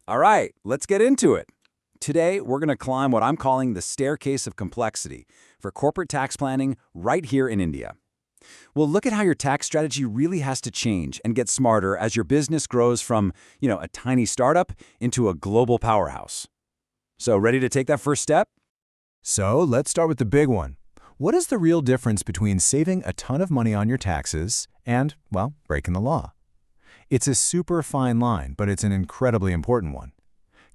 All right, let's get into it. Today, we're going to climb what I'm calling the staircase of complexity for corporate tax planning right here in India. We'll look at how your tax strategy really has to change and get smarter as your business grows from, a tiny startup into a global powerhouse. So, ready to take that first step? So let's start with the big one. What is the real difference between saving a ton of money on your taxes and, well, breaking the law? It's a super fine line, but it's an incredibly important one.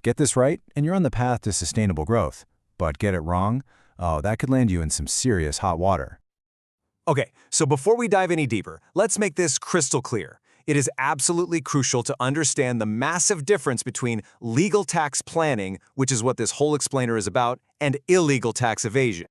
Get this right, and you're on the path to sustainable growth. But get it wrong? Oh, that could land you in some serious hot water. Okay, so before we dive any deeper, let's make this crystal clear. It is absolutely crucial to understand the massive difference between legal tax planning, which is what this whole explainer is about, and illegal tax evasion.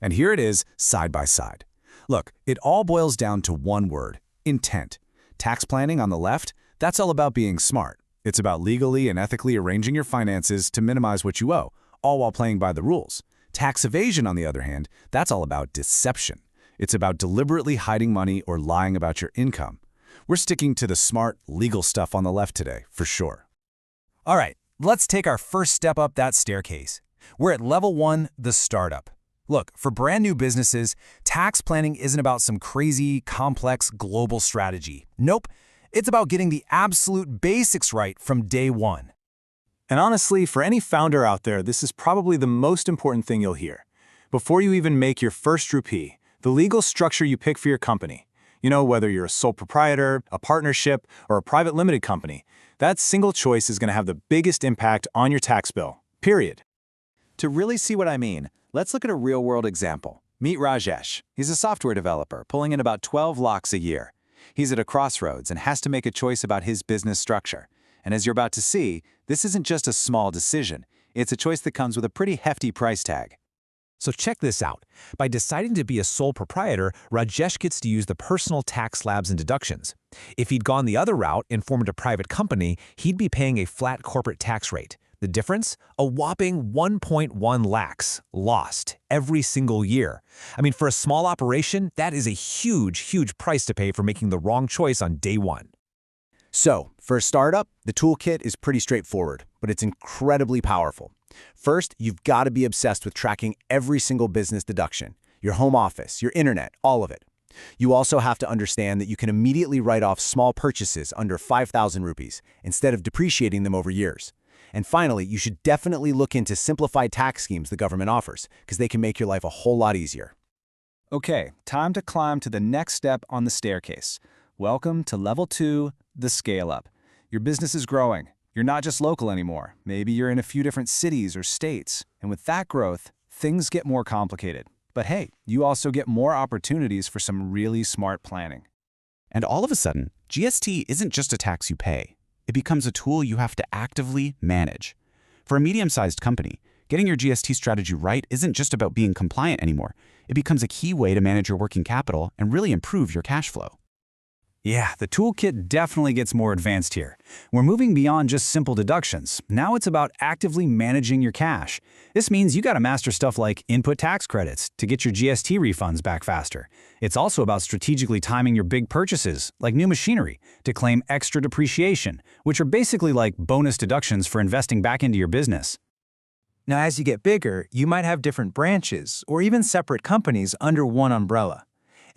And here it is, side by side. Look, it all boils down to one word: intent. Tax planning on the left, that's all about being smart. It's about legally and ethically arranging your finances to minimize what you owe, all while playing by the rules. Tax evasion, on the other hand, that's all about deception. It's about deliberately hiding money or lying about your income. We're sticking to the smart, legal stuff on the left today, for sure. All right, let's take our first step up that staircase. We're at level 1, the startup. Look, for brand new businesses, tax planning isn't about some crazy, complex global strategy. Nope, it's about getting the absolute basics right from day one. And honestly, for any founder out there, this is probably the most important thing you'll hear. Before you even make your first rupee, the legal structure you pick for your company, whether you're a sole proprietor, a partnership, or a private limited company, that single choice is going to have the biggest impact on your tax bill, period. To really see what I mean, let's look at a real-world example. Meet Rajesh. He's a software developer, pulling in about 12 lakhs a year. He's at a crossroads and has to make a choice about his business structure. And as you're about to see, this isn't just a small decision. It's a choice that comes with a pretty hefty price tag. So check this out. By deciding to be a sole proprietor, Rajesh gets to use the personal tax slabs and deductions. If he'd gone the other route and formed a private company, he'd be paying a flat corporate tax rate. The difference? A whopping 1.1 lakhs lost every single year. I mean, for a small operation, that is a huge price to pay for making the wrong choice on day one. So, for a startup, the toolkit is pretty straightforward, but it's incredibly powerful. First, you've got to be obsessed with tracking every single business deduction, your home office, your internet, all of it. You also have to understand that you can immediately write off small purchases under 5,000 rupees instead of depreciating them over years. And finally, you should definitely look into simplified tax schemes the government offers, because they can make your life a whole lot easier. Okay, time to climb to the next step on the staircase. Welcome to level 2, the scale-up. Your business is growing. You're not just local anymore. Maybe you're in a few different cities or states. And with that growth, things get more complicated. But hey, you also get more opportunities for some really smart planning. And all of a sudden, GST isn't just a tax you pay. It becomes a tool you have to actively manage. For a medium-sized company, getting your GST strategy right isn't just about being compliant anymore. It becomes a key way to manage your working capital and really improve your cash flow. Yeah, the toolkit definitely gets more advanced here. We're moving beyond just simple deductions. Now it's about actively managing your cash. This means you got to master stuff like input tax credits to get your GST refunds back faster. It's also about strategically timing your big purchases, like new machinery, to claim extra depreciation, which are basically like bonus deductions for investing back into your business. Now, as you get bigger, you might have different branches or even separate companies under one umbrella.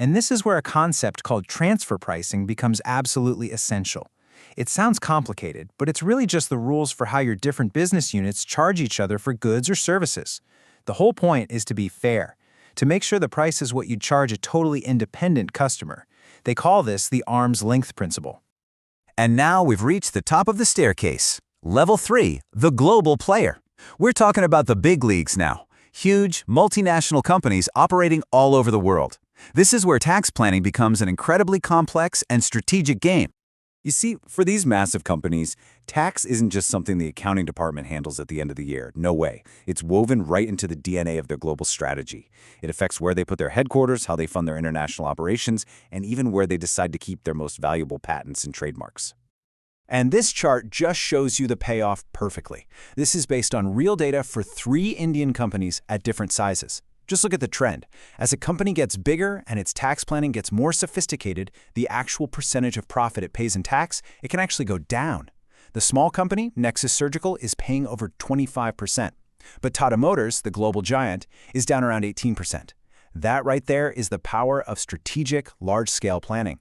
And this is where a concept called transfer pricing becomes absolutely essential. It sounds complicated, but it's really just the rules for how your different business units charge each other for goods or services. The whole point is to be fair, to make sure the price is what you'd charge a totally independent customer. They call this the arm's length principle. And now we've reached the top of the staircase. Level 3, the global player. We're talking about the big leagues now. Huge, multinational companies operating all over the world. This is where tax planning becomes an incredibly complex and strategic game. You see, for these massive companies, tax isn't just something the accounting department handles at the end of the year. No way. It's woven right into the DNA of their global strategy. It affects where they put their headquarters, how they fund their international operations, and even where they decide to keep their most valuable patents and trademarks. And this chart just shows you the payoff perfectly. This is based on real data for 3 Indian companies at different sizes. Just look at the trend. As a company gets bigger and its tax planning gets more sophisticated, the actual percentage of profit it pays in tax, it can actually go down. The small company, Nexus Surgical, is paying over 25%. But Tata Motors, the global giant, is down around 18%. That right there is the power of strategic, large-scale planning.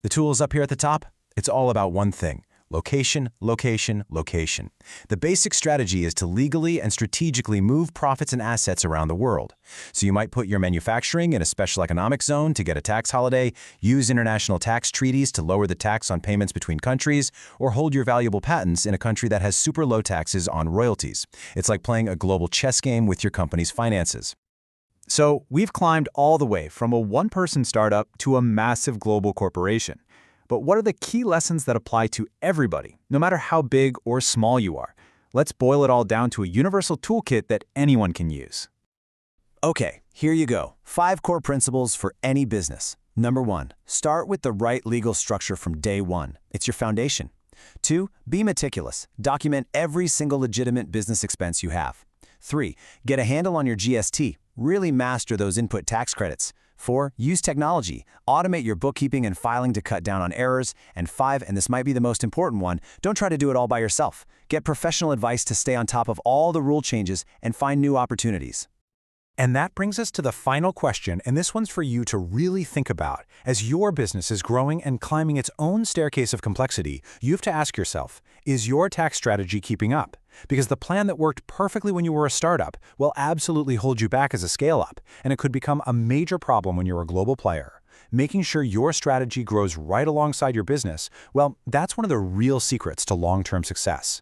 The tool is up here at the top. It's all about one thing: location, location, location. The basic strategy is to legally and strategically move profits and assets around the world. So you might put your manufacturing in a special economic zone to get a tax holiday, use international tax treaties to lower the tax on payments between countries, or hold your valuable patents in a country that has super low taxes on royalties. It's like playing a global chess game with your company's finances. So we've climbed all the way from a one-person startup to a massive global corporation. But what are the key lessons that apply to everybody, no matter how big or small you are? Let's boil it all down to a universal toolkit that anyone can use. Okay, here you go. 5 core principles for any business. Number 1, start with the right legal structure from day one. It's your foundation. 2, be meticulous. Document every single legitimate business expense you have. 3, get a handle on your GST. Really master those input tax credits. 4, use technology. Automate your bookkeeping and filing to cut down on errors. And 5, and this might be the most important one, don't try to do it all by yourself. Get professional advice to stay on top of all the rule changes and find new opportunities. And that brings us to the final question, and this one's for you to really think about. As your business is growing and climbing its own staircase of complexity, you have to ask yourself, is your tax strategy keeping up? Because the plan that worked perfectly when you were a startup will absolutely hold you back as a scale-up, and it could become a major problem when you're a global player. Making sure your strategy grows right alongside your business, well, that's one of the real secrets to long-term success.